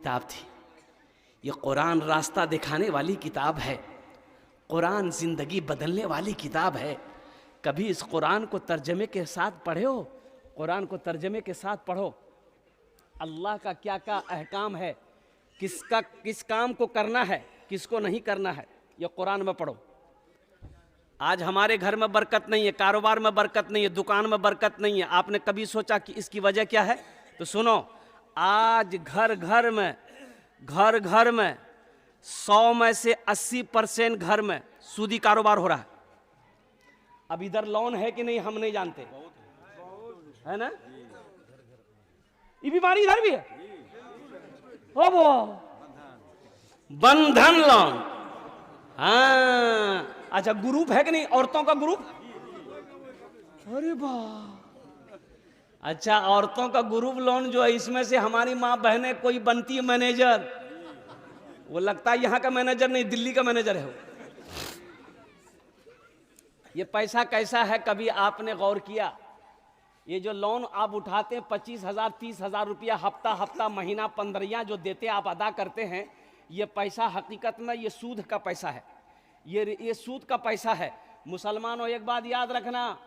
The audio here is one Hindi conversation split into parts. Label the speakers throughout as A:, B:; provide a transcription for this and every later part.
A: किताब थी। ये कुरान रास्ता दिखाने वाली किताब है, कुरान जिंदगी बदलने वाली किताब है। कभी इस कुरान को तर्जमे के साथ पढ़े हो? कुरान को तर्जमे के साथ पढ़ो, अल्लाह का क्या क्या अहकाम है, किस काम को करना है, किसको नहीं करना है, ये कुरान में पढ़ो। आज हमारे घर में बरकत नहीं है, कारोबार में बरकत नहीं है, दुकान में बरकत नहीं है। आपने कभी सोचा कि इसकी वजह क्या है? तो सुनो, आज घर घर में 100 में से 80% घर में सूदी कारोबार हो रहा है। अब इधर लोन है कि नहीं हम नहीं जानते, है ना? ये बीमारी इधर भी है, हो वो बंधन लोन। हाँ, अच्छा, ग्रुप है कि नहीं, औरतों का ग्रुप? अरे वाह, अच्छा, औरतों का ग्रुप लोन जो है, इसमें से हमारी माँ बहनें कोई बनती है मैनेजर। वो लगता है यहाँ का मैनेजर नहीं, दिल्ली का मैनेजर है वो। ये पैसा कैसा है, कभी आपने गौर किया? ये जो लोन आप उठाते हैं 25,000 30,000 रुपया हफ्ता महीना 15 जो देते आप अदा करते हैं, ये पैसा हकीकत में ये सूद का पैसा है, ये सूद का पैसा है। मुसलमानों, एक बात याद रखना,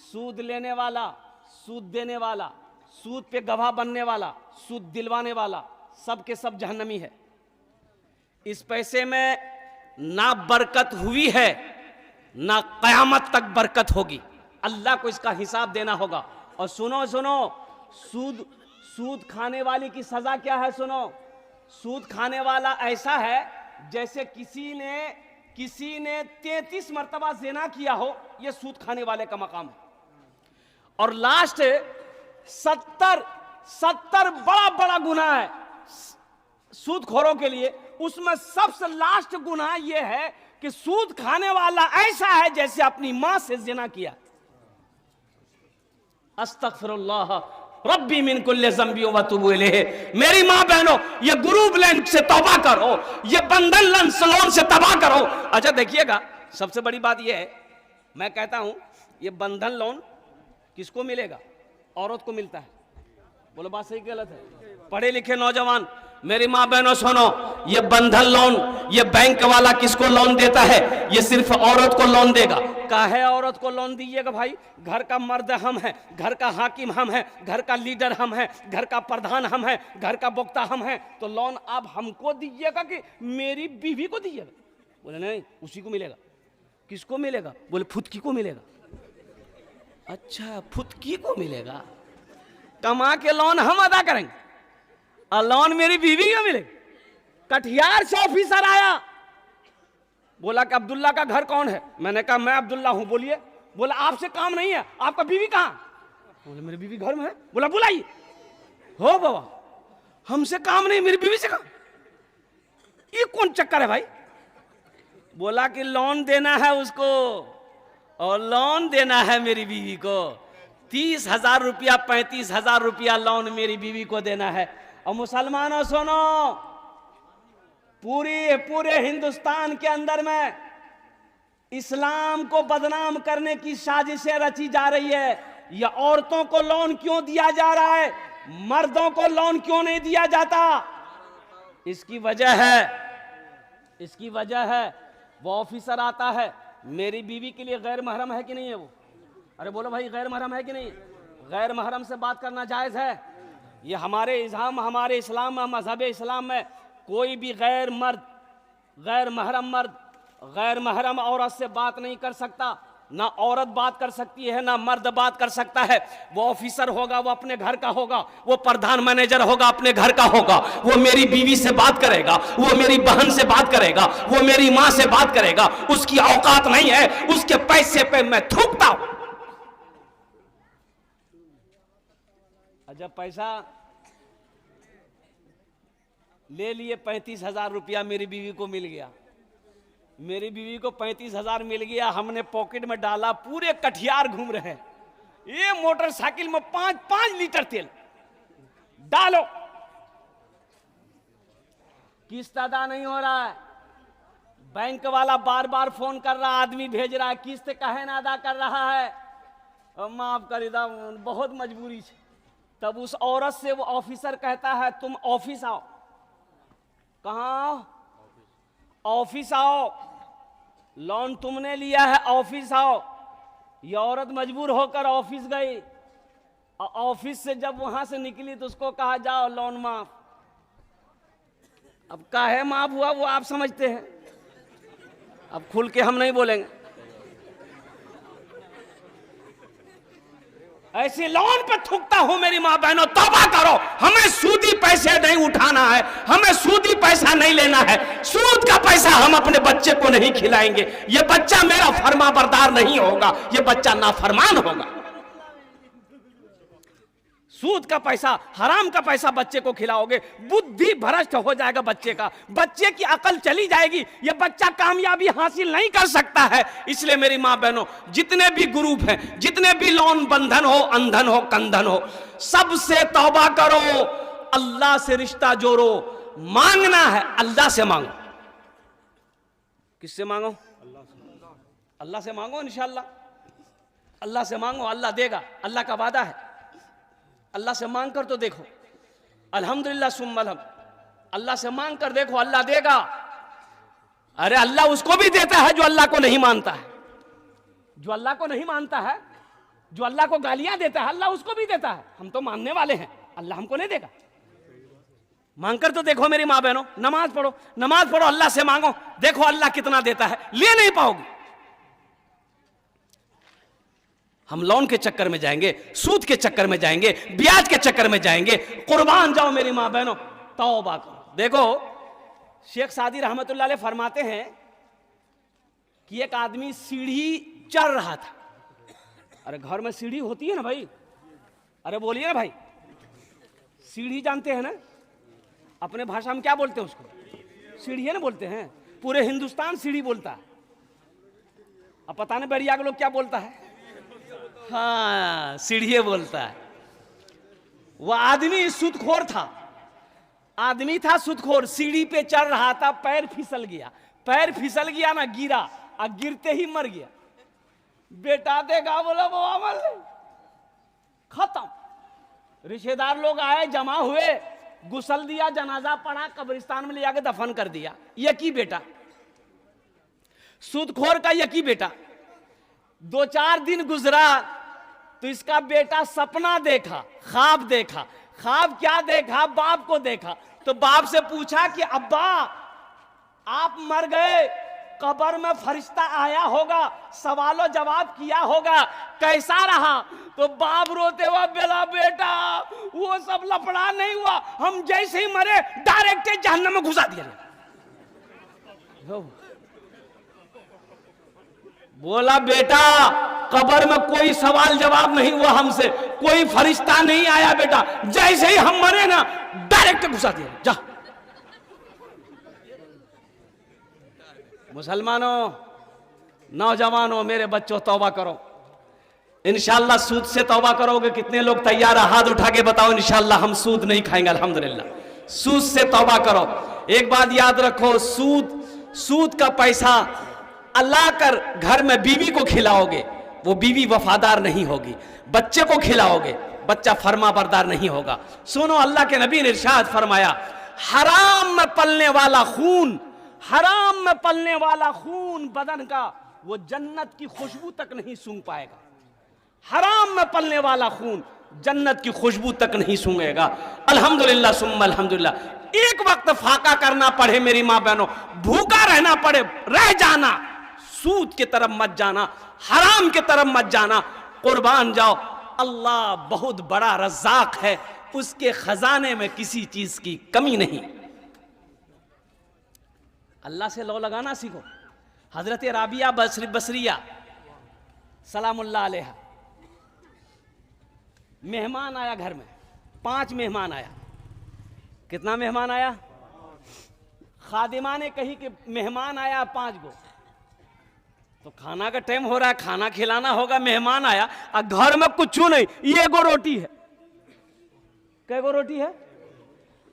A: सूद लेने वाला, सूद देने वाला, सूद पे गवाह बनने वाला, सूद दिलवाने वाला, सब के सब जहन्नमी है। इस पैसे में ना बरकत हुई है, ना कयामत तक बरकत होगी। अल्लाह को इसका हिसाब देना होगा। और सुनो, सूद खाने वाले की सजा क्या है? सुनो, सूद खाने वाला ऐसा है जैसे किसी ने 33 मरतबा ज़िना किया हो, यह सूद खाने वाले का मकाम है। और लास्ट 70 बड़ा गुनाह है सूदखोरों के लिए। उसमें सबसे लास्ट गुनाह यह है कि सूद खाने वाला ऐसा है जैसे अपनी मां से ज़िना किया। अस्तगफिरुल्लाह रब्बी मिन कुल्li ज़ंबि व अतूबु इलैहि। मेरी माँ बहनों, ये ग्रुप लोन से तौबा करो, ये बंधन लोन से तौबा करो। अच्छा देखिएगा, सबसे बड़ी बात यह है, मैं कहता हूं ये बंधन लोन किसको मिलेगा? औरत को मिलता है। बोलो बात सही गलत है? पढ़े लिखे नौजवान, मेरी माँ बहनों सुनो, ये बंधन लोन, ये बैंक वाला किसको लोन देता है? ये सिर्फ औरत को लोन देगा। काहे औरत को लोन दीजिएगा भाई? घर का मर्द हम हैं, घर का हाकिम हम हैं, घर का लीडर हम हैं, घर का प्रधान हम हैं, घर का वक्ता हम हैं, तो लोन आप हमको दीजिएगा कि मेरी बीवी को दीजिएगा? बोले नहीं, उसी को मिलेगा। किसको मिलेगा? बोले फुदकी को मिलेगा। अच्छा, फुदकी को मिलेगा। कमा के लोन हम अदा करेंगे और लोन मेरी बीवी को मिलेगा। कटिहार से ऑफिसर आया, बोला कि अब्दुल्ला का घर कौन है? मैंने कहा मैं अब्दुल्ला हूं। बोलिए। बोला आपसे काम नहीं है, आपका बीवी कहां? बोले मेरी बीवी घर में है। बोला बुलाइए। हो बाबा, हमसे काम नहीं, मेरी बीवी से काम। ये कौन चक्कर है भाई? बोला कि लोन देना है उसको, और लोन देना है मेरी बीवी को। 30,000 रुपया 35,000 रुपया लोन मेरी बीवी को देना है। और मुसलमानों सुनो, पूरे हिंदुस्तान के अंदर में इस्लाम को बदनाम करने की साजिशें रची जा रही है। या औरतों को लोन क्यों दिया जा रहा है, मर्दों को लोन क्यों नहीं दिया जाता? इसकी वजह है वो ऑफिसर आता है, मेरी बीवी के लिए गैर महरम है कि नहीं है वो? अरे बोलो भाई, गैर महरम है कि नहीं? गैर महरम से बात करना जायज़ है? ये हमारे इस्लाम में, मजहब इस्लाम में कोई भी गैर महरम औरत से बात नहीं कर सकता। ना औरत बात कर सकती है, ना मर्द बात कर सकता है। वो ऑफिसर होगा, वो अपने घर का होगा, वो प्रधान मैनेजर होगा, अपने घर का होगा। वो मेरी बीवी से बात करेगा, वो मेरी बहन से बात करेगा, वो मेरी माँ से बात करेगा। उसकी औकात नहीं है, उसके पैसे पे मैं थूकता हूं। जब पैसा ले लिए 35,000 रुपया मेरी बीवी को मिल गया, मेरी बीवी को 35,000 मिल गया, हमने पॉकेट में डाला, पूरे कटिहार घूम रहे हैं। ये मोटरसाइकिल में 5-5 लीटर तेल डालो, किस्त अदा नहीं हो रहा है। बैंक वाला बार बार फोन कर रहा, आदमी भेज रहा है, किस्त काहे ना अदा कर रहा है? माफ कर दा, बहुत मजबूरी है। तब उस औरत से वो ऑफिसर कहता है तुम ऑफिस आओ, कहाँ? ऑफिस आओ, लोन तुमने लिया है, ऑफिस आओ। ये औरत मजबूर होकर ऑफिस गई, और ऑफिस से जब वहां से निकली तो उसको कहा जाओ लोन माफ। अब काहे माफ हुआ वो आप समझते हैं, अब खुल के हम नहीं बोलेंगे। ऐसे लोन पे थूकता हूं मेरी माँ बहनों, तौबा करो। हमें सूदी पैसे नहीं उठाना है, हमें सूदी पैसा नहीं लेना है। सूद का पैसा हम अपने बच्चे को नहीं खिलाएंगे। ये बच्चा मेरा फर्मा बरदार नहीं होगा, ये बच्चा नाफरमान होगा। सूद का पैसा, हराम का पैसा बच्चे को खिलाओगे, बुद्धि भ्रष्ट हो जाएगा बच्चे का, बच्चे की अकल चली जाएगी, ये बच्चा कामयाबी हासिल नहीं कर सकता है। इसलिए मेरी माँ बहनों, जितने भी ग्रुप हैं, जितने भी लोन बंधन हो, अंधन हो, कंधन हो, सबसे तौबा करो, अल्लाह से रिश्ता जोड़ो। मांगना है अल्लाह से मांगो। किससे मांगो? अल्लाह से मांगो। इंशाअल्लाह अल्लाह से मांगो, अल्लाह देगा, अल्लाह का वादा है। अल्लाह से मांग कर तो देखो, अल्हम्दुलिल्लाह सुम्मा अलहम, अल्लाह से मांग कर देखो, अल्लाह देगा। अरे अल्लाह उसको भी देता है जो अल्लाह को नहीं मानता है, जो अल्लाह को नहीं मानता है, जो अल्लाह को गालियां देता है, अल्लाह उसको भी देता है। हम तो मानने वाले हैं, अल्लाह हमको नहीं देगा। मांग कर तो देखो मेरी माँ बहनों, नमाज पढ़ो, नमाज पढ़ो, अल्लाह से मांगो, देखो अल्लाह कितना देता है। ले नहीं पाओगे। हम लोन के चक्कर में जाएंगे, सूद के चक्कर में जाएंगे, ब्याज के चक्कर में जाएंगे। कुर्बान जाओ मेरी माँ बहनों, तौबा करो। देखो शेख सादी रहमतुल्लाह अलैह फरमाते हैं कि एक आदमी सीढ़ी चढ़ रहा था। अरे घर में सीढ़ी होती है ना भाई, अरे बोलिए ना भाई, सीढ़ी जानते हैं ना? अपने भाषा में क्या बोलते हैं उसको? सीढ़ी है ना बोलते हैं। पूरे हिंदुस्तान सीढ़ी बोलता है। अब पता नहीं बैरिया के लोग क्या बोलता है। हाँ, सीढ़ी बोलता है। वह आदमी सूदखोर था, आदमी था सूदखोर, सीढ़ी पे चढ़ रहा था, पैर फिसल गया, पैर फिसल गया ना, गिरा, और गिरते ही मर गया। बेटा देखा, बोला वो अमल खत्म। रिश्तेदार लोग आए, जमा हुए, गुसल दिया, जनाजा पढ़ा, कब्रिस्तान में ले जाके दफन कर दिया। यकी बेटा, सूदखोर का यकी बेटा। 2-4 दिन गुजरा तो इसका बेटा सपना देखा, ख्वाब देखा। ख्वाब क्या देखा? बाप को देखा। तो बाप से पूछा कि अब्बा आप मर गए, कब्र में फरिश्ता आया होगा, सवालों जवाब किया होगा, कैसा रहा? तो बाप रोते हुआ बोला, बेटा वो सब लफड़ा नहीं हुआ, हम जैसे ही मरे डायरेक्ट जहन्नम में घुसा दिया। बोला बेटा कब्र में कोई सवाल जवाब नहीं हुआ हमसे, कोई फरिश्ता नहीं आया बेटा, जैसे ही हम मरे ना डायरेक्ट घुसा दिया। जा मुसलमानों, नौजवानों, मेरे बच्चों, तौबा करो। इंशाअल्लाह सूद से तौबा करोगे। कितने लोग तैयार है? हाथ उठा के बताओ। इंशाअल्लाह हम सूद नहीं खाएंगे, अल्हम्दुलिल्लाह। सूद से तौबा करो। एक बात याद रखो, सूद का पैसा अल्लाह कर घर में बीवी को खिलाओगे, वो बीवी वफादार नहीं होगी। बच्चे को खिलाओगे, बच्चा फर्मा बरदार नहीं होगा। सुनो, अल्लाह के नबी ने इरशाद फरमाया, हराम में पलने वाला खून, हराम में पलने वाला खून बदन का, वो जन्नत की खुशबू तक नहीं सूंघ पाएगा। हराम में पलने वाला खून जन्नत की खुशबू तक नहीं सूंघेगा। अल्हम्दुलिल्लाह सुम्मा अल्हम्दुलिल्लाह। एक वक्त फाका करना पड़े मेरी माँ बहनों, भूखा रहना पड़े, रह जाना, सूद की तरफ मत जाना, हराम की तरफ मत जाना। कुर्बान जाओ, अल्लाह बहुत बड़ा रज़्ज़ाक़ है, उसके खजाने में किसी चीज की कमी नहीं। अल्लाह से लो लगाना सीखो। हजरत राबिया बसरिया सलामुल्लाह अलैहा, मेहमान आया घर में, 5 मेहमान आया। कितना मेहमान आया? खादिमा ने कही कि मेहमान आया 5 गो। तो खाना का टाइम हो रहा है, खाना खिलाना होगा। मेहमान आया और घर में कुछ नहीं, 1 गो रोटी है। कै गो रोटी है?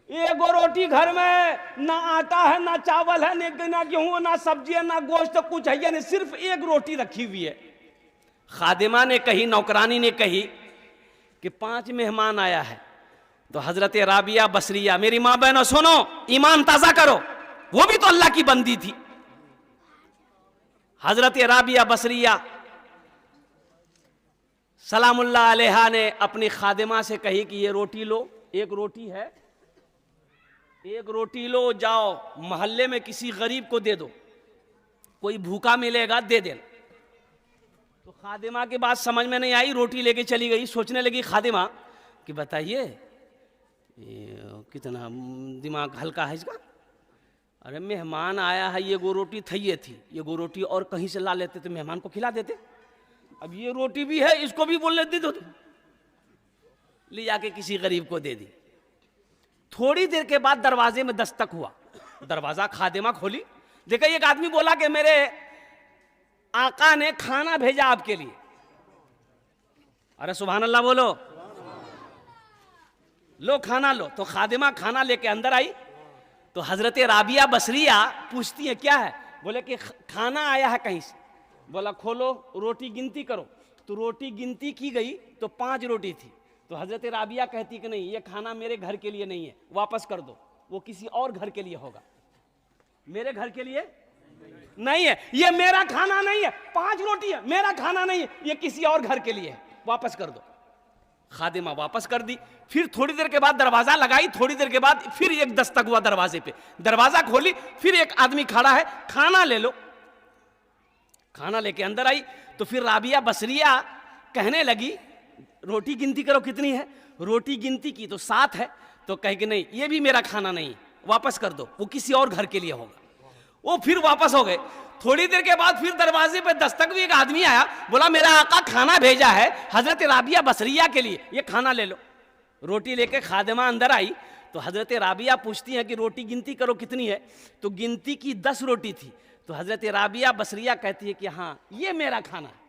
A: 1 गो रोटी घर में, ना आटा है, ना चावल है, ना गेहूं, ना सब्जी है, ना गोश्त, कुछ है नहीं, सिर्फ 1 रोटी रखी हुई है। खादिमा ने कही, नौकरानी ने कही कि 5 मेहमान आया है, तो हजरत राबिया बसरिया, मेरी माँ बहनों सुनो, ईमान ताजा करो, वो भी तो अल्लाह की बंदी थी। हजरत राबिया बसरिया सलामुल्लाह अलैहा ने अपनी खादिमा से कही कि ये रोटी लो, एक रोटी है, एक रोटी लो, जाओ मोहल्ले में किसी गरीब को दे दो, कोई भूखा मिलेगा दे देना। तो खादिमा की बात समझ में नहीं आई, रोटी लेके चली गई। सोचने लगी खादिमा कि बताइए कितना दिमाग हल्का है इसका, अरे मेहमान आया है, ये गो रोटी थैये थी, ये गो रोटी और कहीं से ला लेते तो मेहमान को खिला देते, अब ये रोटी भी है, इसको भी बोल लेती तो ले जाके किसी गरीब को दे दी। थोड़ी देर के बाद दरवाजे में दस्तक हुआ, दरवाजा खादिमा खोली, देखा एक आदमी बोला कि मेरे आका ने खाना भेजा आपके लिए। अरे सुभान अल्लाह बोलो, लो खाना लो। तो खादिमा खाना लेके अंदर आई तो हजरत राबिया बसरिया पूछती है क्या है, बोले कि खाना आया है कहीं से। बोला खोलो रोटी गिनती करो। तो रोटी गिनती की गई तो 5 रोटी थी। तो हजरत राबिया कहती कि नहीं, ये खाना मेरे घर के लिए नहीं है, वापस कर दो, वो किसी और घर के लिए होगा, मेरे घर के लिए नहीं है, ये मेरा खाना नहीं है, 5 रोटी है, मेरा खाना नहीं है, ये किसी और घर के लिए है, वापस कर दो। खादिमा वापस कर दी। फिर थोड़ी देर के बाद दरवाजा लगाई, थोड़ी देर के बाद फिर एक दस्तक हुआ दरवाजे पे, दरवाजा खोली, फिर एक आदमी खड़ा है, खाना ले लो। खाना लेके अंदर आई तो फिर राबिया बसरिया कहने लगी रोटी गिनती करो कितनी है। रोटी गिनती की तो 7 है। तो कहे कि नहीं, ये भी मेरा खाना नहीं है, वापस कर दो, वो किसी और घर के लिए होगा। वो फिर वापस हो गए। थोड़ी देर के बाद फिर दरवाजे पे दस्तक भी, एक आदमी आया, बोला मेरा आका खाना भेजा है हजरत राबिया बसरिया के लिए, ये खाना ले लो। रोटी लेके खादिमा अंदर आई तो हजरत राबिया पूछती है कि रोटी गिनती करो कितनी है। तो गिनती की 10 रोटी थी। तो हजरत राबिया बसरिया कहती है कि हाँ ये मेरा खाना है,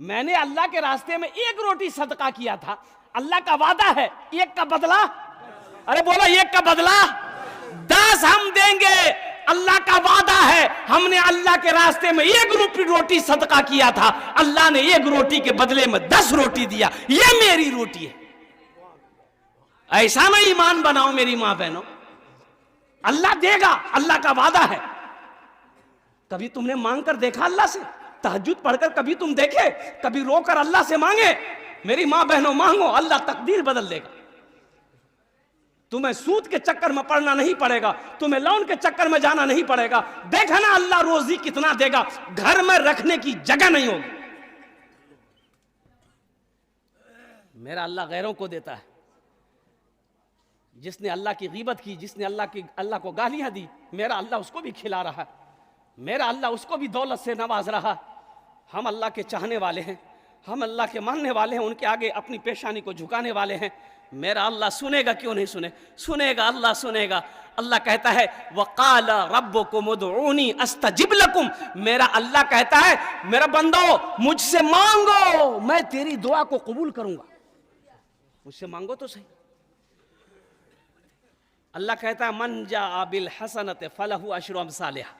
A: मैंने अल्लाह के रास्ते में 1 रोटी सदका किया था, अल्लाह का वादा है 1 का बदला, अरे बोलो 1 का बदला 10 हम देंगे, अल्लाह का वादा है। हमने अल्लाह के रास्ते में 1 रोटी सदका किया था, अल्लाह ने 1 रोटी के बदले में 10 रोटी दिया, ये मेरी रोटी है। ऐसा ना ईमान बनाओ मेरी मां बहनों, अल्लाह देगा, अल्लाह का वादा है। कभी तुमने मांग कर देखा अल्लाह से? तहज्जुद पढ़कर कभी तुम देखे? कभी रोकर अल्लाह से मांगे? मेरी मां बहनों मांगो, अल्लाह तकदीर बदल देगा। तुम्हें सूद के चक्कर में पड़ना नहीं पड़ेगा, तुम्हें लोन के चक्कर में जाना नहीं पड़ेगा। देखा ना अल्लाह रोजी कितना देगा, घर में रखने की जगह नहीं होगी। मेरा अल्लाह गैरों को देता है। जिसने अल्लाह की गीबत की, जिसने अल्लाह को गालियां दी, मेरा अल्लाह उसको भी खिला रहा है, मेरा अल्लाह उसको भी दौलत से नवाज रहा। हम अल्लाह के चाहने वाले हैं, हम अल्लाह के मानने वाले हैं, उनके आगे अपनी पेशानी को झुकाने वाले हैं। मेरा अल्लाह सुनेगा, क्यों नहीं सुनेगा, अल्लाह सुनेगा। अल्लाह कहता है वक़ाल रब्बुकुम उदऊनी अस्तजिब लकुम, मेरा अल्लाह कहता है मेरा बंदो मुझसे मांगो, मैं तेरी दुआ को कबूल करूंगा। मुझसे मांगो तो सही। अल्लाह कहता है मन जा बिल हसनत फलहु अशरु अमसालिहा।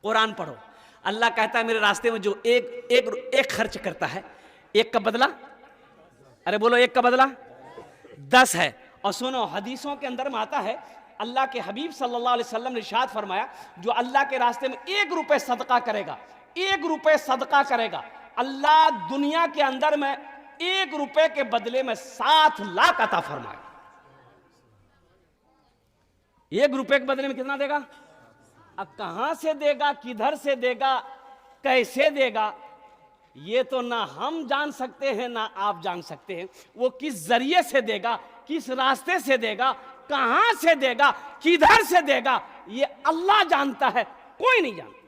A: कुरान पढ़ो, अल्लाह कहता है मेरे रास्ते में जो एक खर्च करता है, 1 का बदला, अरे बोलो 1 का बदला 10 है। और सुनो हदीसों के अंदर में आता है, अल्लाह के हबीब सल्लल्लाहु अलैहि वसल्लम ने इरशाद फरमाया, जो अल्लाह के रास्ते में 1 रुपए सदका करेगा, 1 रुपए सदका करेगा, अल्लाह दुनिया के अंदर में 1 रुपए के बदले में 7 लाख अता फरमाएगा। 1 रुपए के बदले में कितना देगा? अब कहां से देगा, किधर से देगा, कैसे देगा, ये तो ना हम जान सकते हैं ना आप जान सकते हैं। वो किस जरिए से देगा, किस रास्ते से देगा, कहां से देगा, किधर से देगा, ये अल्लाह जानता है, कोई नहीं जानता।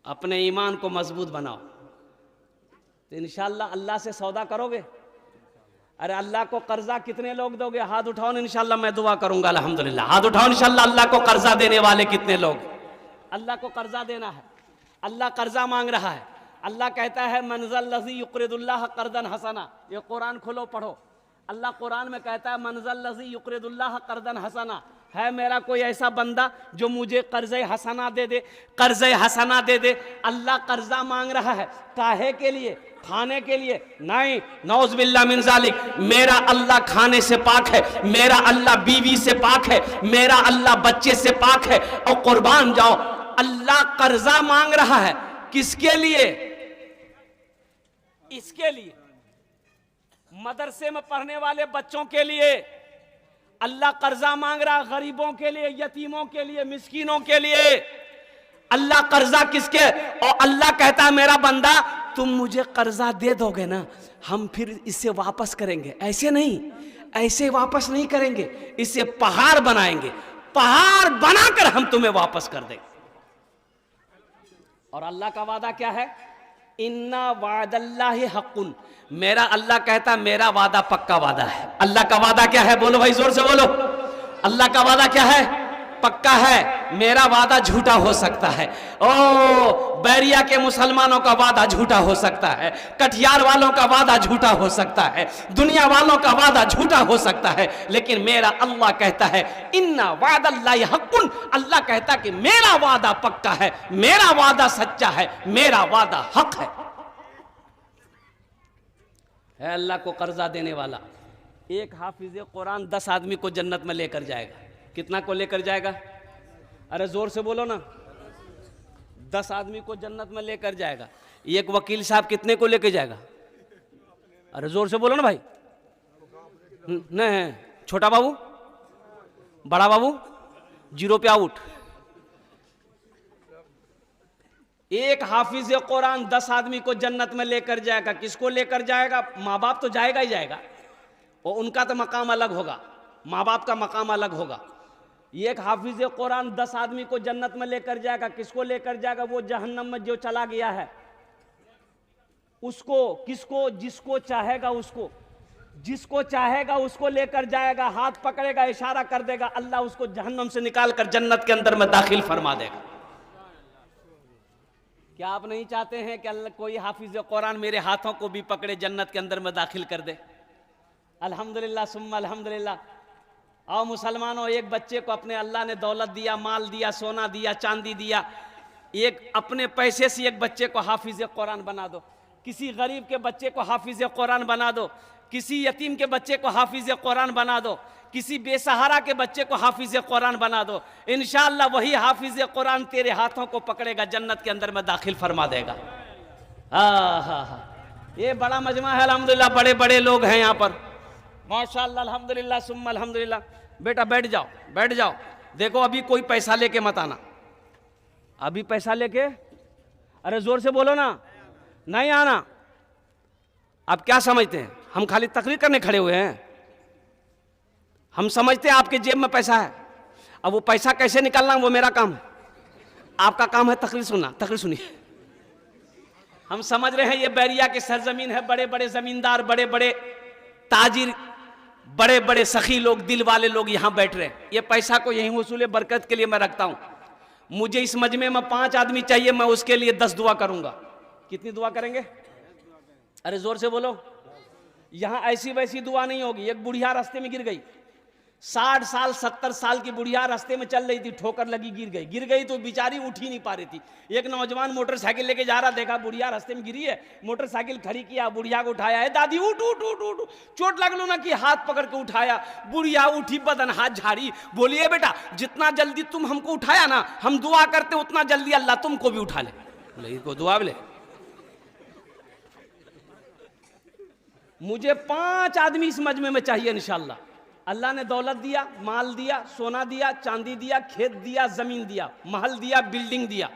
A: अपने ईमान को मजबूत बनाओ तो इंशाअल्लाह अल्लाह से सौदा करोगे। अरे अल्लाह को कर्जा कितने लोग दोगे? हाथ उठाओ ना, इंशाअल्लाह मैं दुआ करूंगा। अल्हम्दुलिल्लाह, हाथ उठाओ इंशाअल्लाह। अल्लाह को कर्जा देने वाले कितने लोग? अल्लाह को कर्जा देना है, अल्लाह कर्जा मांग रहा है। अल्लाह कहता है मनज़ल लज़ी युक़रिदुल्लाह क़र्ज़न हसना। ये कुरान खोलो पढ़ो, अल्लाह कुरान में कहता है मनज़ल लज़ी युक़रिदुल्लाह क़र्ज़न हसना। है मेरा कोई ऐसा बंदा जो मुझे कर्ज़े हसना दे दे, कर्ज़े हसना दे दे। अल्लाह कर्जा मांग रहा है, काहे के लिए? खाने के लिए नहीं, नौज़ बिल्लाह मिन ज़ालिक। मेरा अल्लाह खाने से पाक है, मेरा अल्लाह बीवी से पाक है, मेरा अल्लाह बच्चे से पाक है। और कुर्बान जाओ, अल्लाह कर्जा मांग रहा है किसके लिए? इसके लिए, मदरसे में पढ़ने वाले बच्चों के लिए अल्लाह कर्जा मांग रहा है, गरीबों के लिए, यतीमों के लिए, मिस्कीनों के लिए। अल्लाह कर्जा किसके? और अल्लाह कहता है मेरा बंदा तुम मुझे कर्जा दे दोगे ना, हम फिर इसे वापस करेंगे। ऐसे नहीं, ऐसे वापस नहीं करेंगे, इसे पहाड़ बनाएंगे, पहाड़ बनाकर हम तुम्हें वापस कर देंगे। और अल्लाह का वादा क्या है? इन्ना वादल्लाहि हक़्क़ुन। मेरा अल्लाह कहता मेरा वादा पक्का वादा है। अल्लाह का वादा क्या है? बोलो भाई, जोर से बोलो। अल्लाह का वादा क्या है? पक्का है। मेरा वादा झूठा हो सकता है। ओ बैरिया के मुसलमानों का वादा झूठा हो सकता है, कटिहार वालों का वादा झूठा हो सकता है, दुनिया वालों का वादा झूठा हो सकता है, लेकिन मेरा अल्लाह कहता है इन्ना वादल्लाहि हक़्क़ुन। अल्लाह कहता कि मेरा वादा पक्का है, मेरा वादा सच्चा है, मेरा वादा हक है। अल्लाह को कर्जा देने वाला। एक हाफिज कुरान 10 आदमी को जन्नत में लेकर जाएगा। कितना को लेकर जाएगा? अरे जोर से बोलो ना। 10 आदमी को जन्नत में लेकर जाएगा। एक वकील साहब कितने को लेकर जाएगा? अरे जोर से बोलो ना भाई। नहीं, छोटा बाबू, बड़ा बाबू, 0 पे आउट। एक हाफिज कुरान 10 आदमी को जन्नत में लेकर जाएगा। किसको लेकर जाएगा? माँ बाप तो जाएगा ही जाएगा, और उनका तो मकाम अलग होगा, माँ बाप का मकाम अलग होगा। एक हाफिज कुरान 10 आदमी को जन्नत में लेकर जाएगा। किसको लेकर जाएगा? वो जहन्नम में जो चला गया है उसको। किसको? जिसको चाहेगा उसको, जिसको चाहेगा उसको लेकर जाएगा, हाथ पकड़ेगा, इशारा कर देगा, अल्लाह उसको जहन्नम से निकालकर जन्नत के अंदर में दाखिल फरमा देगा। क्या आप नहीं चाहते हैं कि अल्लाह कोई हाफिज कुरान मेरे हाथों को भी पकड़े, जन्नत के अंदर में दाखिल कर दे? अल्हम्दुलिल्लाह सुम्मा अल्हम्दुलिल्लाह। आओ मुसलमानों, एक बच्चे को अपने अल्लाह ने दौलत दिया, माल दिया, सोना दिया, चांदी दिया। एक अपने पैसे से एक बच्चे को हाफिज कुरान बना दो, किसी गरीब के बच्चे को हाफिज कुरान बना दो, किसी यतीम के बच्चे को हाफिज कुरान बना दो, किसी बेसहारा के बच्चे को हाफिज कुरान बना दो। इंशाअल्लाह वही हाफिज कुरान तेरे हाथों को पकड़ेगा, जन्नत के अंदर में दाखिल फरमा देगा। ये बड़ा मजमा है अल्हम्दुलिल्लाह, बड़े बड़े लोग हैं यहाँ पर माशाअल्लाह अल्हम्दुलिल्लाह सुम्मा अल्हम्दुलिल्लाह। बेटा बैठ जाओ, बैठ जाओ। देखो अभी कोई पैसा लेके मत आना, अभी पैसा लेके, अरे जोर से बोलो ना, नहीं आना। आप क्या समझते हैं हम खाली तकरीर करने खड़े हुए हैं? हम समझते हैं आपके जेब में पैसा है। अब वो पैसा कैसे निकालना वो मेरा काम है, आपका काम है तकरीर सुनना। तकरीर सुनिए। हम समझ रहे हैं ये बैरिया की सरजमीन है, बड़े बड़े जमींदार, बड़े बड़े ताजिर, बड़े बड़े सखी लोग, दिल वाले लोग यहाँ बैठ रहे हैं। ये पैसा को यहीं वसूले बरकत के लिए मैं रखता हूँ। मुझे इस मजमे में 5 आदमी चाहिए, मैं उसके लिए 10 दुआ करूंगा। कितनी दुआ करेंगे? अरे जोर से बोलो। यहाँ ऐसी वैसी दुआ नहीं होगी। एक बुढ़िया रास्ते में गिर गई, 60 साल 70 साल की बुढ़िया रास्ते में चल रही थी, ठोकर लगी, गिर गई तो बेचारी उठ ही नहीं पा रही थी। एक नौजवान मोटरसाइकिल लेके जा रहा, देखा बुढ़िया रास्ते में गिरी है, मोटरसाइकिल खड़ी किया, बुढ़िया को उठाया, है दादी उठ उठ उठ उठ, चोट लग लो ना कि हाथ पकड़ के उठाया। बुढ़िया उठी, बदन हाथ झाड़ी, बोलिए बेटा जितना जल्दी तुम हमको उठाया ना, हम दुआ करते उतना जल्दी अल्लाह तुमको भी उठा ले। बोले इसको दुआ ले। मुझे 5 आदमी इस मजमे में चाहिए इंशाअल्लाह। अल्लाह ने दौलत दिया, माल दिया, सोना दिया, चांदी दिया, खेत दिया, जमीन दिया, महल दिया, बिल्डिंग दिया।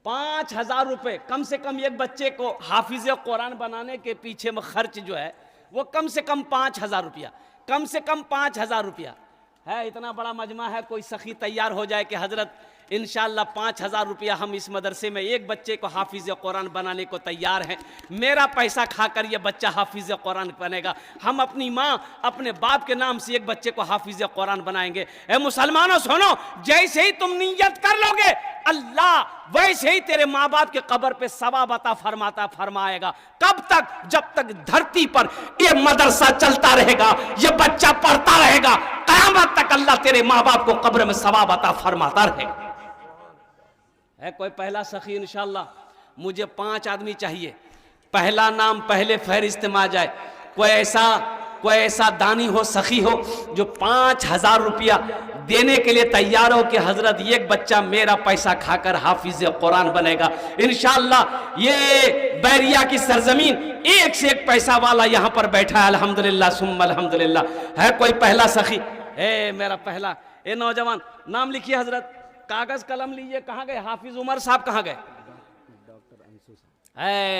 A: 5000 रुपए कम से कम एक बच्चे को हाफिज कुरान बनाने के पीछे में खर्च जो है वो कम से कम 5000 रुपया, कम से कम 5000 रुपया है। इतना बड़ा मजमा है, कोई सखी तैयार हो जाए कि हजरत इंशाअल्लाह 5000 रुपया हम इस मदरसे में एक बच्चे को हाफिज कुरान बनाने को तैयार हैं। मेरा पैसा खाकर ये बच्चा हाफिज कुरान बनेगा। हम अपनी माँ अपने बाप के नाम से एक बच्चे को हाफिज कुरान बनाएंगे। ए मुसलमानों सुनो, जैसे ही तुम नियत कर लोगे अल्लाह वैसे ही तेरे माँ बाप के कब्र पे सवाब अता फरमाएगा। कब तक? जब तक धरती पर ये मदरसा चलता रहेगा, ये बच्चा पढ़ता रहेगा, क़यामत तक अल्लाह तेरे माँ बाप को कब्र में सवाब अता फरमाता रहेगा। है कोई पहला सखी? इंशाअल्लाह मुझे 5 आदमी चाहिए, पहला नाम पहले फहरिस्त में आ जाए। कोई ऐसा दानी हो, सखी हो, जो 5,000 रुपया देने के लिए तैयार हो कि हजरत एक बच्चा मेरा पैसा खाकर हाफिज कुरान बनेगा। इंशाअल्लाह ये बैरिया की सरजमीन एक से एक पैसा वाला यहाँ पर बैठा है, अल्हम्दुलिल्लाह सुम्मा अल्हम्दुलिल्लाह। है कोई पहला सखी? मेरा पहला नौजवान, नाम लिखिए हजरत, कागज कलम लीजिए। कहाँ गए हाफिज उमर साहब? कहाँ गए?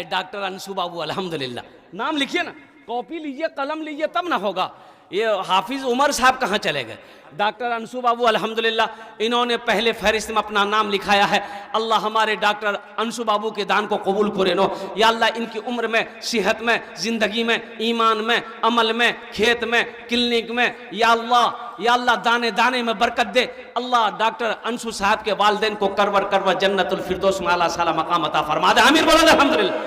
A: डॉक्टर अंशु बाबू, अल्हम्दुलिल्लाह। नाम लिखिए ना, कॉपी लीजिए, कलम लीजिए, तब ना होगा। ये हाफिज उमर साहब कहाँ चले गए? डॉक्टर अंशु बाबू, अल्हम्दुलिल्लाह, इन्होंने पहले फहरिस्त में अपना नाम लिखाया है। अल्लाह हमारे डॉक्टर अंशु बाबू के दान को कबूल करे नो। या अल्लाह इनकी उम्र में, सेहत में, ज़िंदगी में, ईमान में, अमल में, खेत में, क्लिनिक में, या अल्लाह दाने दाने में बरकत दे। अल्लाह डॉक्टर अंशु साहब के वालिदैन को करवर जन्नतुल फिरदौस में आला साला मकाम अता फरमा दे। आमीन बोलो अल्हम्दुलिल्लाह।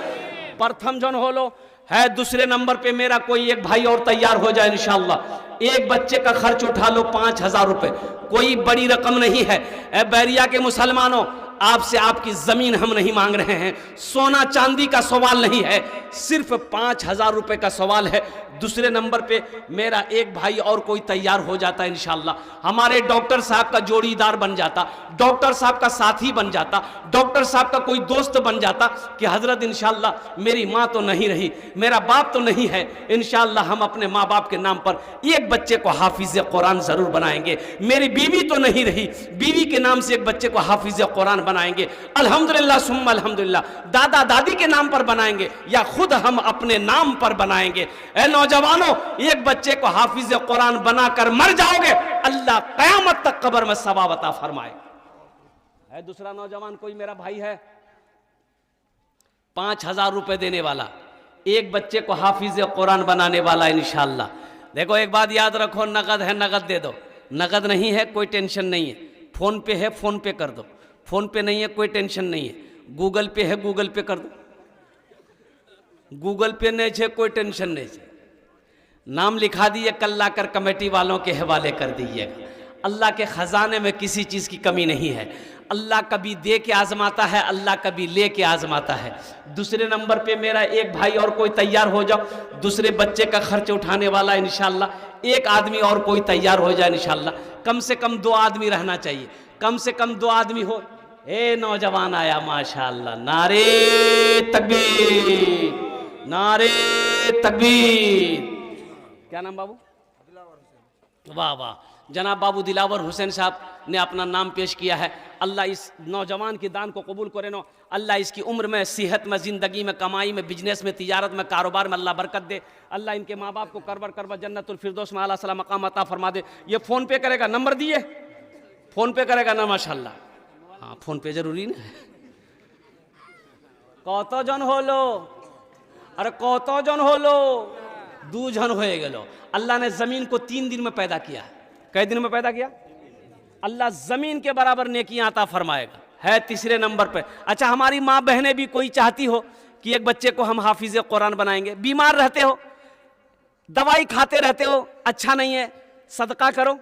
A: प्रथम जन हो लो है। दूसरे नंबर पे मेरा कोई एक भाई और तैयार हो जाए इंशाअल्लाह। एक बच्चे का खर्च उठा लो 5,000 रुपए, कोई बड़ी रकम नहीं है। बैरिया के मुसलमानों, आपसे आपकी जमीन हम नहीं मांग रहे हैं, सोना चांदी का सवाल नहीं है, सिर्फ 5,000 रुपए का सवाल है। दूसरे नंबर पे मेरा एक भाई और कोई तैयार हो जाता है इंशाअल्लाह, हमारे डॉक्टर साहब का जोड़ीदार बन जाता, डॉक्टर साहब का साथी बन जाता, डॉक्टर साहब का कोई दोस्त बन जाता कि हजरत इंशाअल्लाह मेरी माँ तो नहीं रही, मेरा बाप तो नहीं है, इंशाअल्लाह हम अपने माँ बाप के नाम पर एक बच्चे को हाफिज कुरान जरूर बनाएंगे। मेरी बीवी तो नहीं रही, बीवी के नाम से एक बच्चे को हाफिज कुरान बनाएंगे, अल्हम्दुलिल्लाह सुम्मा अल्हम्दुलिल्लाह। दादा दादी के नाम पर बनाएंगे या खुद हम अपने नाम पर बनाएंगे। नौजवानों, एक बच्चे को हाफिज कुरान बनाकर मर जाओगे, अल्लाह कयामत तक कब्र में सवाब अता फरमाए। है दूसरा नौजवान कोई मेरा भाई है, 5,000 रुपए देने वाला, एक बच्चे को हाफिज कुरान बनाने वाला इंशाअल्लाह। देखो एक बात याद रखो, नगद है नगद दे दो, नगद नहीं है कोई टेंशन नहीं है, फोन पे है फोन पे कर दो, फोन पे नहीं है कोई टेंशन नहीं है, गूगल पे है गूगल पे कर दो, गूगल पे नहीं है कोई टेंशन नहीं है। नाम लिखा दिए, कल लाकर कमेटी वालों के हवाले कर दीजिएगा। अल्लाह के खजाने में किसी चीज़ की कमी नहीं है। अल्लाह कभी दे के आजमाता है, अल्लाह कभी ले के आजमाता है। दूसरे नंबर पे मेरा एक भाई और कोई तैयार हो जाओ, दूसरे बच्चे का खर्च उठाने वाला इंशाअल्लाह। एक आदमी और कोई तैयार हो जाए इंशाअल्लाह। कम से कम 2 आदमी रहना चाहिए, कम से कम 2 आदमी हो। नौजवान आया माशाअल्लाह, नारे तकबीर, नारे तकबीर। क्या नाम बाबू? वाह वाह, जनाब बाबू दिलावर हुसैन साहब ने अपना नाम पेश किया है। अल्लाह इस नौजवान की दान को कबूल करे नो। अल्लाह इसकी उम्र में, सेहत में, ज़िंदगी में, कमाई में, बिजनेस में, तिजारत में, कारोबार में अल्लाह बरकत दे। अल्लाह इनके माँ बाप को करवर जन्नतुल फिरदौस में आला सला मकाम अता फरमा दे। ये फ़ोन पे करेगा, नंबर दिए, फ़ोन पे करेगा ना? माशाअल्लाह, हाँ फ़ोन पे जरूरी ना। कत जन होलो? अरे कत जन होलो? 2 जन हो गेलो। अल्लाह ने ज़मीन को 3 दिन में पैदा किया। कई दिन में पैदा किया? अल्लाह ज़मीन के बराबर नेकियां अता फरमाएगा। है तीसरे नंबर पे। अच्छा, हमारी माँ बहनें भी कोई चाहती हो कि एक बच्चे को हम हाफिज कुरान बनाएंगे, बीमार रहते हो, दवाई खाते रहते हो, अच्छा नहीं है, सदका करो,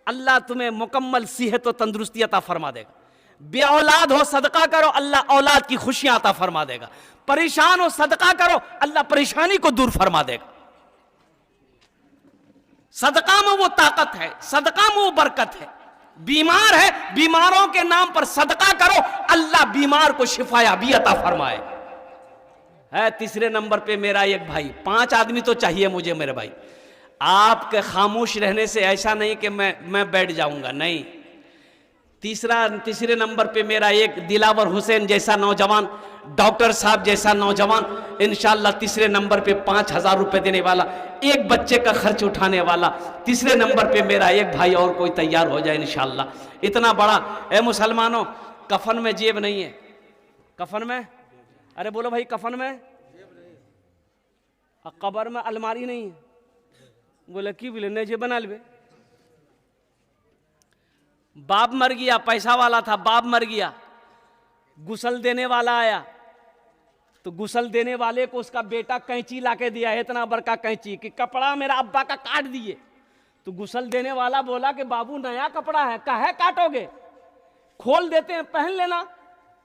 A: अल्लाह तुम्हें मुकम्मल सेहत और तंदुरुस्ती अता फरमा देगा। बे औलाद हो, सदका करो, अल्लाह औलाद की खुशियां अता फरमा देगा। परेशान हो, सदका करो, अल्लाह परेशानी को दूर फरमा देगा। सदका में वो ताकत है, सदका में वो बरकत है। बीमार है, बीमारों के नाम पर सदका करो, अल्लाह बीमार को शिफायाबी अता फरमाए। है तीसरे नंबर पे मेरा एक भाई। 5 आदमी तो चाहिए मुझे मेरे भाई। आपके खामोश रहने से ऐसा नहीं कि मैं बैठ जाऊंगा, नहीं। तीसरे नंबर पे मेरा एक दिलावर हुसैन जैसा नौजवान, डॉक्टर साहब जैसा नौजवान, इंशाअल्लाह तीसरे नंबर पे 5,000 रुपए देने वाला, एक बच्चे का खर्च उठाने वाला। तीसरे नंबर पे मेरा एक भाई और कोई तैयार हो जाए इंशाअल्लाह। इतना बड़ा। ए मुसलमानों, कफन में जेब नहीं है। कफन में, अरे बोलो भाई, कफन में, कब्र में अलमारी नहीं है। बोले की बोले नहीं, जेब बना ले। बाप मर गया, पैसा वाला था, बाप मर गया, गुसल देने वाला आया तो गुसल देने वाले को उसका बेटा कैंची लाके दिया, इतना बड़का कैंची कि कपड़ा मेरा अब्बा का काट दिए। तो गुसल देने वाला बोला कि बाबू नया कपड़ा है, काहे काटोगे, खोल देते हैं पहन लेना।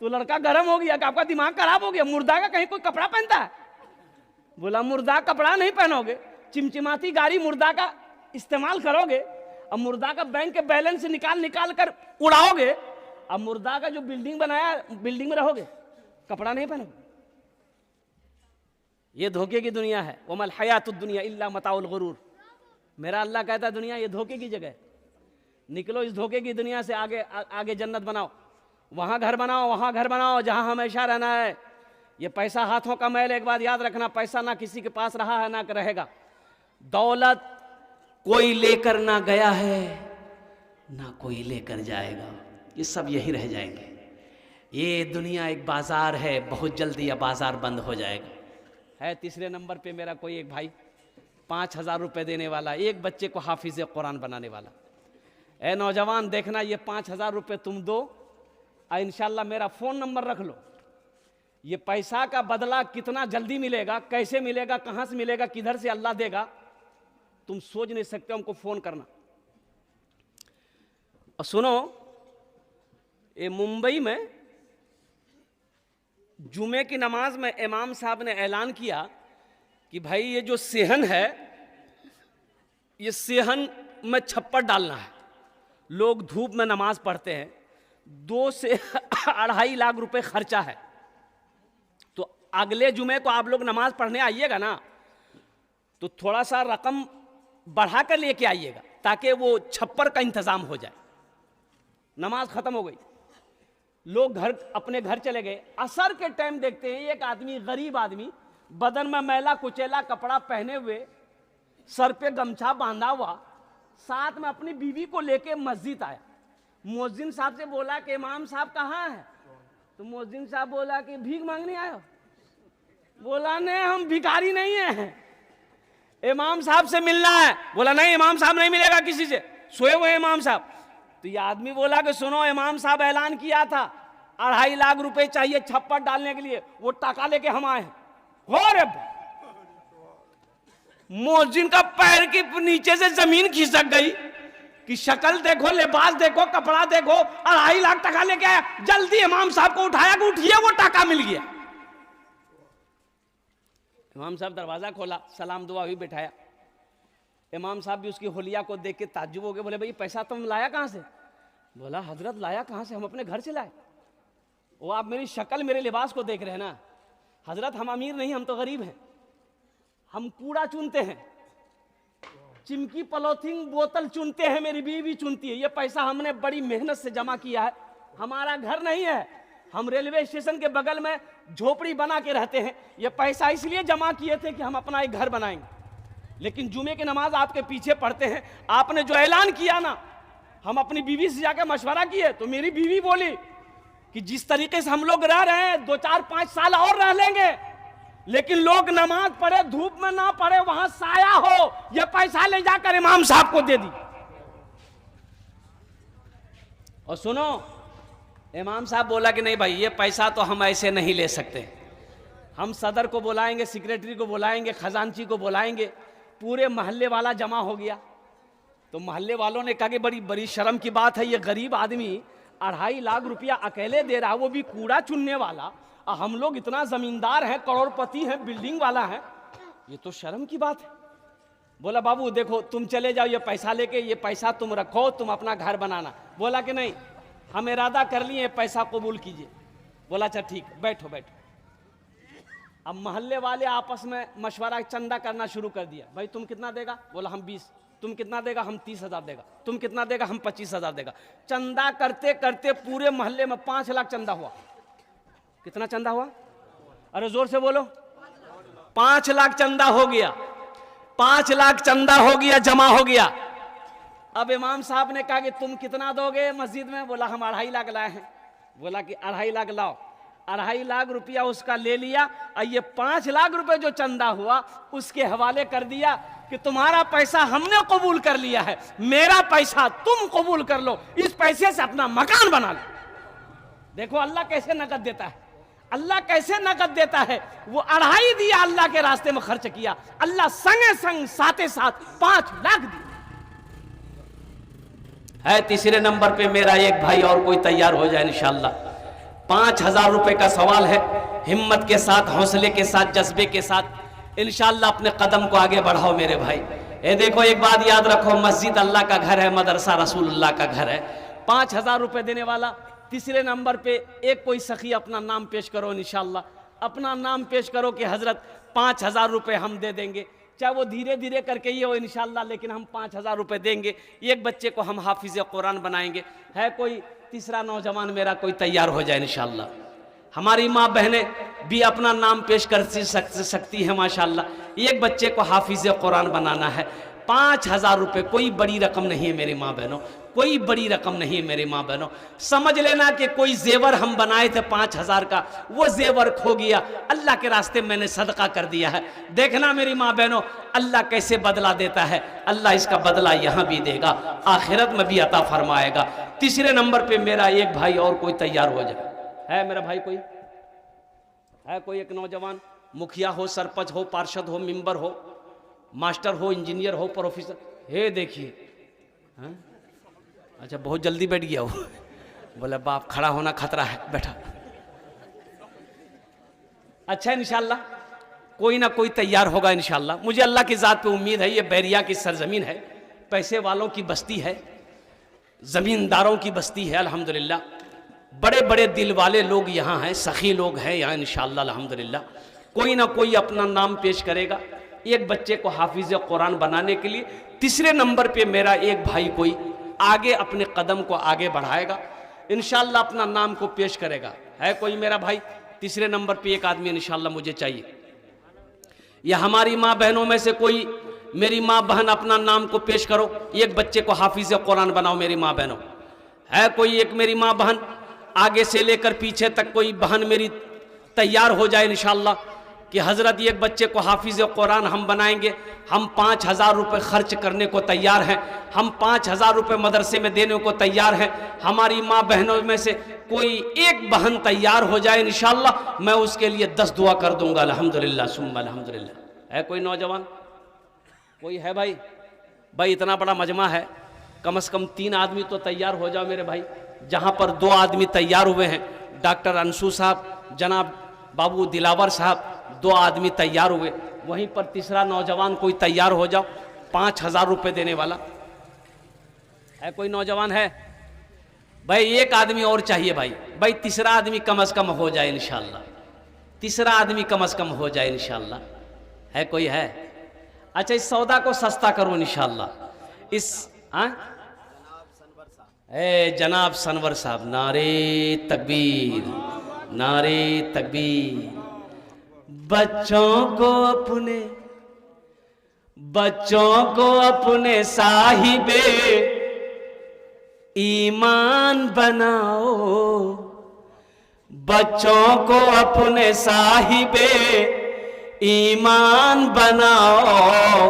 A: तो लड़का गर्म हो गया कि आपका दिमाग खराब हो गया, मुर्दा का कहीं कोई कपड़ा पहनता है? बोला मुर्दा कपड़ा नहीं पहनोगे, चिमचिमाती गाड़ी मुर्दा का इस्तेमाल करोगे, अब मुर्दा का बैंक के बैलेंस निकाल निकाल कर उड़ाओगे, अब मुर्दा का जो बिल्डिंग बनाया बिल्डिंग में रहोगे, कपड़ा नहीं पहनोगे। ये धोखे की दुनिया है। वमल हयातुद दुनिया इल्ला मताउल गुरूर। मेरा अल्लाह कहता है दुनिया ये धोखे की जगह, निकलो इस धोखे की दुनिया से, आगे आगे जन्नत बनाओ, वहां घर बनाओ, वहां घर बनाओ जहां हमेशा रहना है। ये पैसा हाथों का मैल, एक बात याद रखना, पैसा ना किसी के पास रहा है ना रहेगा। दौलत कोई लेकर ना गया है ना कोई लेकर जाएगा, ये सब यही रह जाएंगे। ये दुनिया एक बाजार है, बहुत जल्दी यह बाजार बंद हो जाएगा। है तीसरे नंबर पे मेरा कोई एक भाई 5,000 रुपये देने वाला, एक बच्चे को हाफिज कुरान बनाने वाला। ए नौजवान देखना, ये 5,000 रुपये तुम दो और इंशाल्लाह मेरा फ़ोन नंबर रख लो। ये पैसा का बदला कितना जल्दी मिलेगा, कैसे मिलेगा, कहाँ से मिलेगा, किधर से अल्लाह देगा, तुम सोच नहीं सकते। हमको फ़ोन करना। और सुनो, ये मुंबई में जुमे की नमाज में इमाम साहब ने ऐलान किया कि भाई ये जो सेहन है, ये सेहन में छप्पर डालना है। लोग धूप में नमाज पढ़ते हैं, 2 से 2.5 लाख रुपए खर्चा है। तो अगले जुमे को आप लोग नमाज पढ़ने आइएगा ना, तो थोड़ा सा रकम बढ़ा कर लेके आइएगा ताकि वो छप्पर का इंतजाम हो जाए। नमाज खत्म हो गई, लोग घर अपने घर चले गए। असर के टाइम देखते हैं एक आदमी, गरीब आदमी, बदन में मैला कुचेला कपड़ा पहने हुए, सर पे गमछा बांधा हुआ, साथ में अपनी बीवी को लेके मस्जिद आया। मुअज्जिन साहब से बोला कि इमाम साहब कहाँ है? तो मुअज्जिन साहब बोला कि भीख मांगने आए हो? बोला नहीं, हम भिखारी नहीं है, इमाम साहब से मिलना है। बोला नहीं, इमाम साहब नहीं मिलेगा किसी से, सोए हुए इमाम साहब। तो ये आदमी बोला कि सुनो, इमाम साहब ऐलान किया था 2.5 लाख रुपए चाहिए छप्पर डालने के लिए, वो टाका लेके हम आए हैं। और मुअज्जिन का पैर के नीचे से जमीन खिसक गई कि शक्ल देखो, लिबास देखो, कपड़ा देखो, 2.5 लाख टका लेके आया। जल्दी इमाम साहब को उठाया कि उठिए, वो टाका मिल गया। इमाम साहब दरवाजा खोला, सलाम दुआ हुई, बैठाया। इमाम साहब भी उसकी होलिया को देख के ताज्जुब हो गए। बोले भाई पैसा तुम लाया कहाँ से? बोला हजरत लाया कहाँ से, हम अपने घर से लाए। वो आप मेरी शक्ल मेरे लिबास को देख रहे हैं ना हजरत, हम अमीर नहीं, हम तो गरीब हैं, हम कूड़ा चुनते हैं, चिमकी पॉलीथीन बोतल चुनते हैं, मेरी बीवी चुनती है। ये पैसा हमने बड़ी मेहनत से जमा किया है, हमारा घर नहीं है, हम रेलवे स्टेशन के बगल में झोपड़ी बना के रहते हैं। ये पैसा इसलिए जमा किए थे कि हम अपना एक घर बनाएंगे। लेकिन जुमे की नमाज आपके पीछे पढ़ते हैं, आपने जो ऐलान किया ना, हम अपनी बीवी से जाकर मशवरा किए तो मेरी बीवी बोली कि जिस तरीके से हम लोग रह रहे हैं 2, 4, 5 साल और रह लेंगे, लेकिन लोग नमाज पढ़े, धूप में ना पढ़े, वहां साया हो, ये पैसा ले जाकर इमाम साहब को दे दी। और सुनो, इमाम साहब बोला कि नहीं भाई, ये पैसा तो हम ऐसे नहीं ले सकते, हम सदर को बुलाएंगे, सेक्रेटरी को बुलाएंगे, खजांची को बुलाएंगे। पूरे मोहल्ले वाला जमा हो गया। तो मोहल्ले वालों ने कहा कि बड़ी बड़ी शर्म की बात है, ये गरीब आदमी 2.5 लाख रुपया अकेले दे रहा, वो भी कूड़ा चुनने वाला, और हम लोग इतना जमींदार हैं, करोड़पति हैं, बिल्डिंग वाला है, ये तो शर्म की बात है। बोला बाबू देखो, तुम चले जाओ ये पैसा लेके, ये पैसा तुम रखो, तुम अपना घर बनाना। बोला कि नहीं, हम इरादा कर लिए, पैसा कबूल कीजिए। बोला अच्छा ठीक, बैठो बैठो। अब मोहल्ले वाले आपस में मशवरा, चंदा करना शुरू कर दिया। भाई तुम कितना देगा? बोला हम 20। तुम कितना देगा? हम 30,000 देगा। तुम कितना देगा? हम 25,000 देगा। चंदा करते करते पूरे मोहल्ले में 5 लाख चंदा हुआ। कितना चंदा हुआ? अरे जोर से बोलो। 5 लाख चंदा हो गया। 5 लाख चंदा हो गया, जमा हो गया। अब इमाम साहब ने कहा कि तुम कितना दोगे मस्जिद में? बोला हम 2.5 लाख लाए हैं। बोला कि 2.5 लाख लाओ। 2.5 लाख रुपया उसका ले लिया, और ये 5 लाख रुपए जो चंदा हुआ उसके हवाले कर दिया कि तुम्हारा पैसा हमने कबूल कर लिया है, मेरा पैसा तुम कबूल कर लो, इस पैसे से अपना मकान बना लो। देखो अल्लाह कैसे नकद देता है, अल्लाह कैसे नकद देता है। वो 2.5 दिया अल्लाह के रास्ते में खर्च किया, अल्लाह संगे संग साथे साथ 5 लाख दिया है। तीसरे नंबर पे मेरा एक भाई और कोई तैयार हो जाए इंशाअल्लाह। 5,000 रुपए का सवाल है। हिम्मत के साथ, हौसले के साथ, जज्बे के साथ इंशाअल्लाह अपने कदम को आगे बढ़ाओ मेरे भाई। ये देखो एक बात याद रखो, मस्जिद अल्लाह का घर है, मदरसा रसूलुल्लाह का घर है। 5,000 रुपए देने वाला। तीसरे नंबर पे एक कोई सखी अपना नाम पेश करो इंशाअल्लाह, अपना नाम पेश करो कि हजरत 5,000 रुपए हम दे देंगे, चाहे वो धीरे धीरे करके ये हो इंशाअल्लाह, लेकिन हम 5,000 रुपए देंगे। एक बच्चे को हम हाफिज कुरान बनाएंगे। है कोई तीसरा नौजवान मेरा कोई तैयार हो जाए इंशाअल्लाह। हमारी माँ बहनें भी अपना नाम पेश कर सकती है माशाअल्लाह। एक बच्चे को हाफिज कुरान बनाना है। 5,000 रुपए कोई बड़ी रकम नहीं है मेरी माँ बहनों, कोई बड़ी रकम नहीं है मेरी माँ बहनों। समझ लेना कि कोई जेवर हम बनाए थे 5,000 का, वो जेवर खो गया, अल्लाह के रास्ते मैंने सदका कर दिया है। देखना मेरी माँ बहनों अल्लाह कैसे बदला देता है। अल्लाह इसका बदला यहाँ भी देगा, आखिरत में भी अता फरमाएगा। तीसरे नंबर पे मेरा एक भाई और कोई तैयार हो जाए। है मेरा भाई कोई है? कोई एक नौजवान, मुखिया हो, सरपंच हो, पार्षद हो, मेंबर हो, मास्टर हो, इंजीनियर हो, प्रोफेसर। हे देखिए, अच्छा बहुत जल्दी बैठ गया वो। बोले बाप खड़ा होना खतरा है, बैठा। अच्छा इंशाल्लाह कोई ना कोई तैयार होगा इंशाल्लाह। मुझे अल्लाह की ज़ात पे उम्मीद है। ये बैरिया की सरजमीन है, पैसे वालों की बस्ती है, ज़मींदारों की बस्ती है अल्हम्दुलिल्लाह। बड़े बड़े दिल वाले लोग यहाँ हैं, सखी लोग हैं यहाँ इंशाअल्लाह अल्हम्दुलिल्लाह। कोई ना कोई अपना नाम पेश करेगा एक बच्चे को हाफिज कुरान बनाने के लिए। तीसरे नंबर पे मेरा एक भाई कोई आगे अपने कदम को आगे बढ़ाएगा इंशाअल्लाह, अपना नाम को पेश करेगा। है कोई मेरा भाई? तीसरे नंबर पे एक आदमी इंशाअल्लाह मुझे चाहिए। या हमारी माँ बहनों में से कोई, मेरी माँ बहन अपना नाम को पेश करो, एक बच्चे को हाफिज कुरान बनाओ मेरी माँ बहनों। है कोई एक मेरी माँ बहन? आगे से लेकर पीछे तक कोई बहन मेरी तैयार हो जाए इंशाअल्लाह कि हज़रत एक बच्चे को हाफिज कुरान हम बनाएंगे। हम 5,000 रुपये खर्च करने को तैयार हैं, हम 5,000 रुपये मदरसे में देने को तैयार हैं। हमारी माँ बहनों में से कोई एक बहन तैयार हो जाए इंशाअल्लाह, मैं उसके लिए 10 दुआ कर दूंगा अल्हम्दुलिल्लाह सुम्मा अल्हम्दुलिल्लाह। है कोई नौजवान? कोई है भाई? भाई इतना बड़ा मजमा है, कम से कम 3 आदमी तो तैयार हो जाओ मेरे भाई। जहाँ पर 2 आदमी तैयार हुए हैं, डॉक्टर अंशु साहब, जनाब बाबू दिलावर साहब, 2 आदमी तैयार हुए। वहीं पर तीसरा नौजवान कोई तैयार हो जाओ, 5,000 रुपये देने वाला। है कोई नौजवान? है भाई? एक आदमी और चाहिए भाई। भाई तीसरा आदमी कम से कम हो जाए इंशाअल्लाह, तीसरा आदमी कम से कम हो जाए इंशाअल्लाह। है कोई? है? अच्छा इस सौदा को सस्ता करो इंशाअल्लाह। इस जनाब सनवर साहब, नारे तकबीर, नारे तकबीर। बच्चों को अपने साहिबे ईमान बनाओ, बच्चों को अपने साहिबे ईमान बनाओ,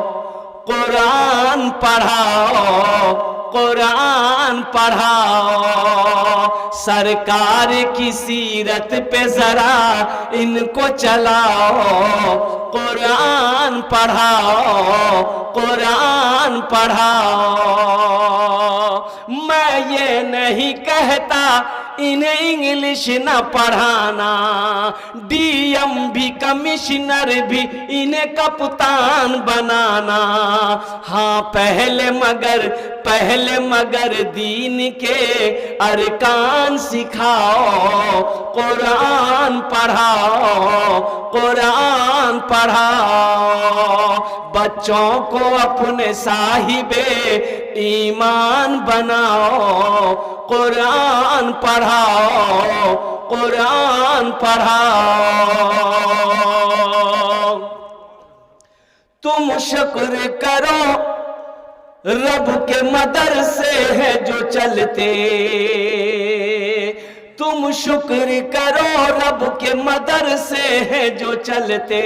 A: कुरान पढ़ाओ, कुरान पढ़ाओ। सरकार की सीरत पे जरा इनको चलाओ, कुरान पढ़ाओ, कुरान पढ़ाओ। मैं ये नहीं कहता इन्हें इंग्लिश न पढ़ाना, डीएम भी कमिश्नर भी इन्हें कप्तान बनाना। हाँ पहले मगर दीन के अरकान सिखाओ, कुरान पढ़ाओ, कुरान पढ़ाओ। बच्चों को अपने साहिबे ईमान बनाओ, कुरान पढ़ाओ, कुरान पढ़ाओ। तुम शुक्र करो रब के मदरसे हैं जो चलते, तुम शुक्र करो रब के मदरसे हैं जो चलते।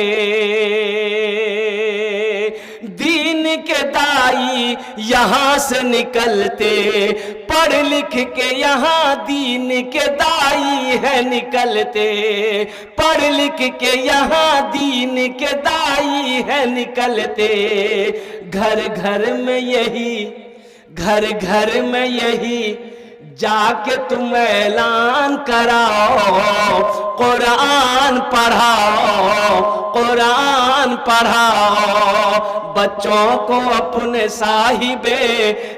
A: दीन के दाई यहाँ से निकलते, पढ़ लिख के यहाँ दीन के दाई है निकलते, पढ़ लिख के यहाँ दीन के दाई है निकलते। घर घर में यही, घर घर में यही जाके तुम ऐलान कराओ, कुरान पढ़ाओ, कुरान पढ़ाओ, बच्चों को अपने साहिबे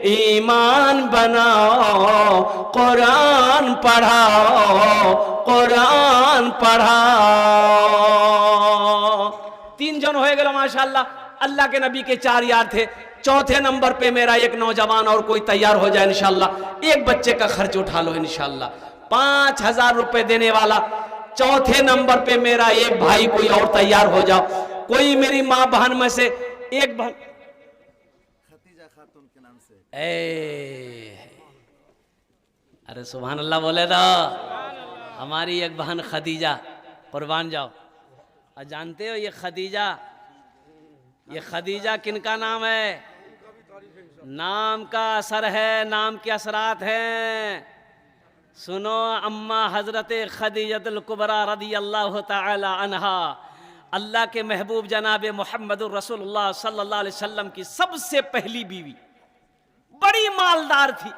A: ईमान बनाओ, कुरान पढ़ाओ, कुरान पढ़ाओ। 3 जन हो गए माशाल्लाह। अल्लाह के नबी के 4 यार थे। चौथे नंबर पे मेरा एक नौजवान और कोई तैयार हो जाए इंशाल्लाह। एक बच्चे का खर्च उठा लो इंशाल्लाह, 5000 रुपए देने वाला। चौथे नंबर पे मेरा एक भाई कोई और तैयार हो जाओ। कोई मेरी माँ बहन में से एक बहन,
B: खतीजा खातून के नाम से।
A: अरे सुभान अल्लाह बोले तो। हमारी एक बहन खदीजा, कुर्बान जाओ। और जानते हो ये खदीजा किनका नाम है? नाम का असर है, नाम के असरात हैं। सुनो, अम्मा हजरत खदीजतुल कुबरा रदी अल्लाह तआला अन्हा, अल्लाह के महबूब जनाब मोहम्मदुर रसूलुल्लाह सल्लल्लाहु अलैहि वसल्लम की सबसे पहली बीवी, बड़ी मालदार थी।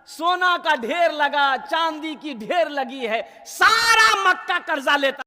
A: सोना का ढेर लगा, चांदी की ढेर लगी है, सारा मक्का कर्जा लेता।